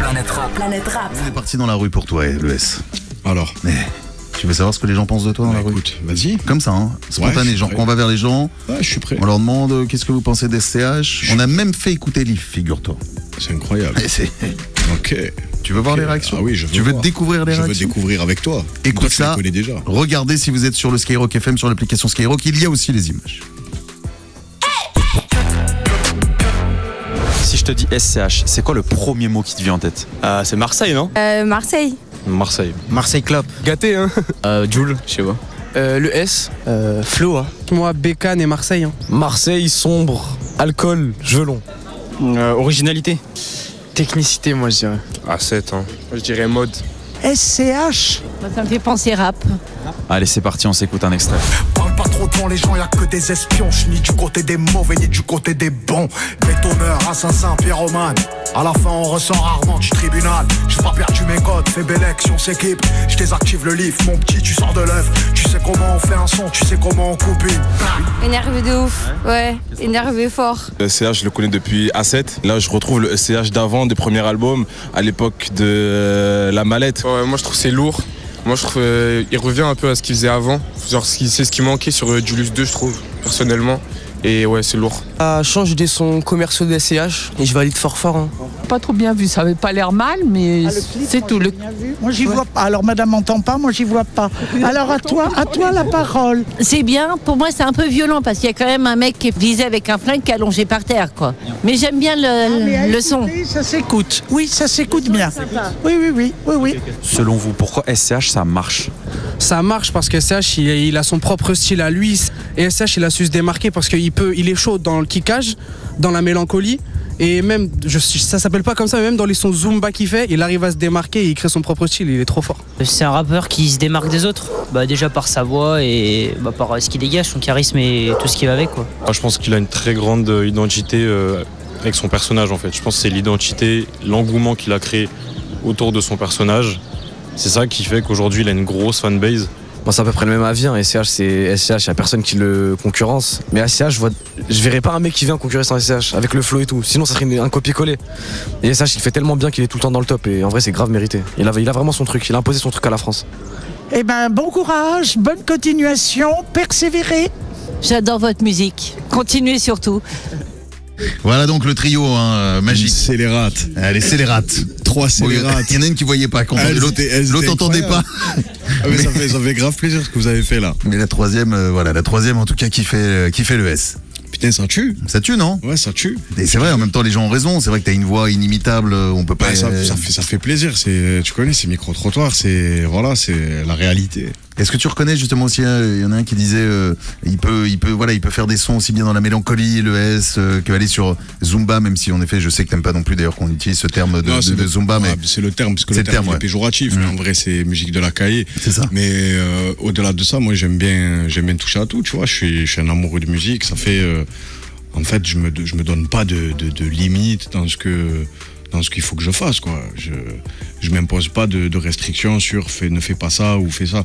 Planète Rap. Planète Rap. On est parti dans la rue pour toi, le S. Alors, Tu veux savoir ce que les gens pensent de toi dans la rue? écoute, vas-y. Comme ça, hein, spontané, Ouais, genre quand on va vers les gens, Ouais, je suis prêt. on leur demande qu'est-ce que vous pensez d'SCH. On a même fait écouter Leaf, figure-toi. C'est incroyable. Et c'est- Ok. Tu veux voir Ok. les réactions? Ah oui, je veux Tu veux voir. découvrir les Je veux réactions? découvrir avec toi. Écoute Toi, tu ça. les connais déjà. Regardez si vous êtes sur le Skyrock FM, sur l'application Skyrock, il y a aussi les images. Si je te dis SCH, c'est quoi le premier mot qui te vient en tête? C'est Marseille, non? Marseille. Marseille. Marseille Club. Gâté, hein? Jules, je sais pas. Le S, Flo, hein. Moi, Bécane et Marseille. Hein. Marseille, sombre, alcool, gelon. Originalité. Technicité, moi, je dirais. A7, hein. Moi, je dirais mode. SCH. Moi, ça me fait penser rap. Allez, c'est parti, on s'écoute un extrait. Parle pas trop devant les gens, y'a que des espions. J'suis ni du côté des mauvais, ni du côté des bons. Bétonneur, assassin, pyromane. À la fin, on ressort rarement du tribunal. J'ai pas perdu mes codes, fais belle action, s'équipe. J'désactive le livre, mon petit, tu sors de l'œuf. Tu sais comment on fait un son, tu sais comment on coupe une. Énervé de ouf. Ouais, énervé fort. Le SCH, je le connais depuis A7. Là, je retrouve le SCH d'avant, des premiers albums, à l'époque de La Mallette. Ouais, moi, je trouve que c'est lourd. Moi, je trouve il revient un peu à ce qu'il faisait avant. Genre, c'est ce qui manquait sur Julius 2, je trouve, personnellement. Et ouais, c'est lourd. Change des sons commerciaux de SCH et je valide fort fort. Hein. Pas trop bien vu, ça avait pas l'air mal, mais c'est tout. Moi, j'y vois pas. Alors, madame m'entend pas, moi, j'y vois pas. Alors, à toi la parole. C'est bien, pour moi c'est un peu violent parce qu'il y a quand même un mec qui est visé avec un flingue qui est allongé par terre quoi. Mais j'aime bien le son. Ça s'écoute. Oui, ça s'écoute bien. Oui. Selon vous, pourquoi SCH ça marche? Ça marche parce que SCH il a son propre style à lui et SCH il a su se démarquer parce il est chaud dans le kickage, dans la mélancolie et même, ça s'appelle pas comme ça, mais même dans les sons Zumba qu'il fait, il arrive à se démarquer et il crée son propre style, il est trop fort. C'est un rappeur qui se démarque des autres, déjà par sa voix et par ce qu'il dégage, son charisme et tout ce qui va avec quoi. Je pense qu'il a une très grande identité avec son personnage en fait. Je pense que c'est l'identité, l'engouement qu'il a créé autour de son personnage. C'est ça qui fait qu'aujourd'hui il a une grosse fanbase. Moi, c'est à peu près le même avis. Hein. SCH, c'est SCH, il n'y a personne qui le concurrence. Mais SCH, je verrais pas un mec qui vient concurrer sans SCH, avec le flow et tout. Sinon, ça serait un copier-coller. Et SCH, il fait tellement bien qu'il est tout le temps dans le top. Et en vrai, c'est grave mérité. Il a vraiment son truc. Il a imposé son truc à la France. Eh ben, bon courage, bonne continuation, persévérez. J'adore votre musique. Continuez surtout. Voilà donc le trio magique. Scélérate. Allez, scélérates. 3 scélérates. Il y en a une qui voyait pas, l'autre entendait pas. Ah, mais ça fait grave plaisir ce que vous avez fait là. Mais la troisième en tout cas qui fait le S. Putain, ça tue. Ça tue, non? Ouais, ça tue. Et c'est vrai, en même temps, les gens ont raison. C'est vrai que t'as une voix inimitable, on peut pas. Ouais, ça fait plaisir. Tu connais, c'est micro-trottoir, c'est la réalité. Est-ce que tu reconnais justement aussi, il y en a un qui disait, il peut faire des sons aussi bien dans la mélancolie, le S, que aller sur Zumba, même si en effet, je sais que t'aimes pas non plus d'ailleurs qu'on utilise ce terme de Zumba, mais c'est le terme parce que le terme est péjoratif. Mais en vrai, c'est musique de la cahier. C'est ça. Mais au-delà de ça, moi, j'aime bien toucher à tout. Tu vois, je suis un amoureux de musique. Ça fait, en fait, je me donne pas de limites dans ce qu'il faut que je fasse, quoi. Je m'impose pas de restrictions sur ne fais pas ça ou fais ça.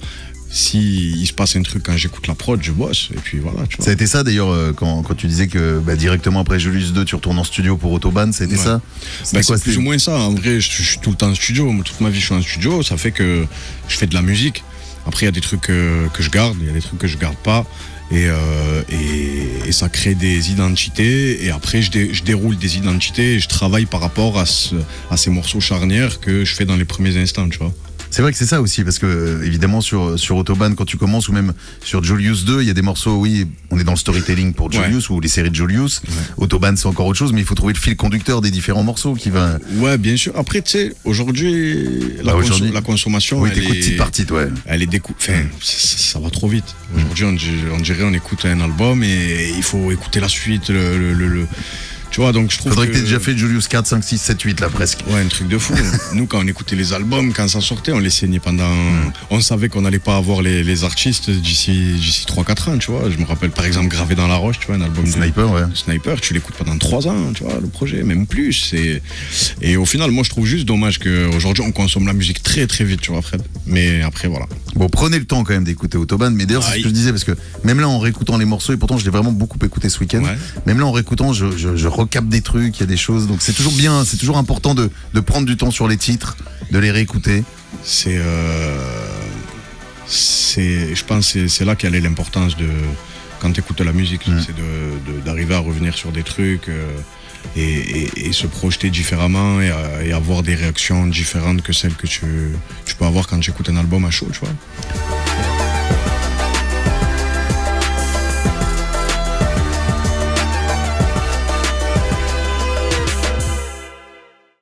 Si il se passe un truc quand j'écoute la prod, je bosse et puis voilà. Tu vois. Ça a été ça d'ailleurs quand tu disais que directement après Julius 2 tu retournes en studio pour Autobahn, ça a été ça? C'est plus ou moins ça. En vrai, je suis tout le temps en studio. Toute ma vie, je suis en studio. Ça fait que je fais de la musique. Après, il y a des trucs que je garde, il y a des trucs que je garde pas. Et ça crée des identités. Et après, je déroule des identités et je travaille par rapport à ces morceaux charnières que je fais dans les premiers instants, tu vois. C'est vrai que c'est ça aussi, parce que évidemment sur Autobahn, quand tu commences, ou même sur Julius 2, il y a des morceaux, oui, on est dans le storytelling pour Julius, ou les séries de Julius. Ouais. Autobahn, c'est encore autre chose, mais il faut trouver le fil conducteur des différents morceaux qui va... Ouais, bien sûr. Après, tu sais, aujourd'hui, la consommation... Oui, t'écoutes petite partie, ouais. Elle est enfin, ça va trop vite. Aujourd'hui, on dirait on écoute un album et il faut écouter la suite, Tu vois, donc je trouve Faudrait que t'aies déjà fait Julius 4, 5, 6, 7, 8 là presque. Ouais, un truc de fou. Nous, quand on écoutait les albums, quand ça sortait, on les saignait pendant... On savait qu'on n'allait pas avoir les artistes d'ici 3-4 ans, tu vois. Je me rappelle par exemple Gravé dans la roche, tu vois, un album de Sniper, tu l'écoutes pendant 3 ans, tu vois, le projet, même plus. Et au final, moi je trouve juste dommage qu'aujourd'hui on consomme la musique très très vite, tu vois, Fred. Mais après, voilà. Bon, prenez le temps quand même d'écouter Autobahn, mais d'ailleurs c'est ce que je disais, parce que même là en réécoutant les morceaux, et pourtant je l'ai vraiment beaucoup écouté ce week-end, même là en réécoutant, je recapte des trucs, il y a des choses. Donc c'est toujours bien, c'est toujours important de prendre du temps sur les titres, de les réécouter. Je pense que c'est là qu'elle est l'importance de quand tu écoutes la musique, c'est d'arriver à revenir sur des trucs et se projeter différemment et avoir des réactions différentes que celles que tu peux avoir quand tu écoutes un album à chaud, tu vois.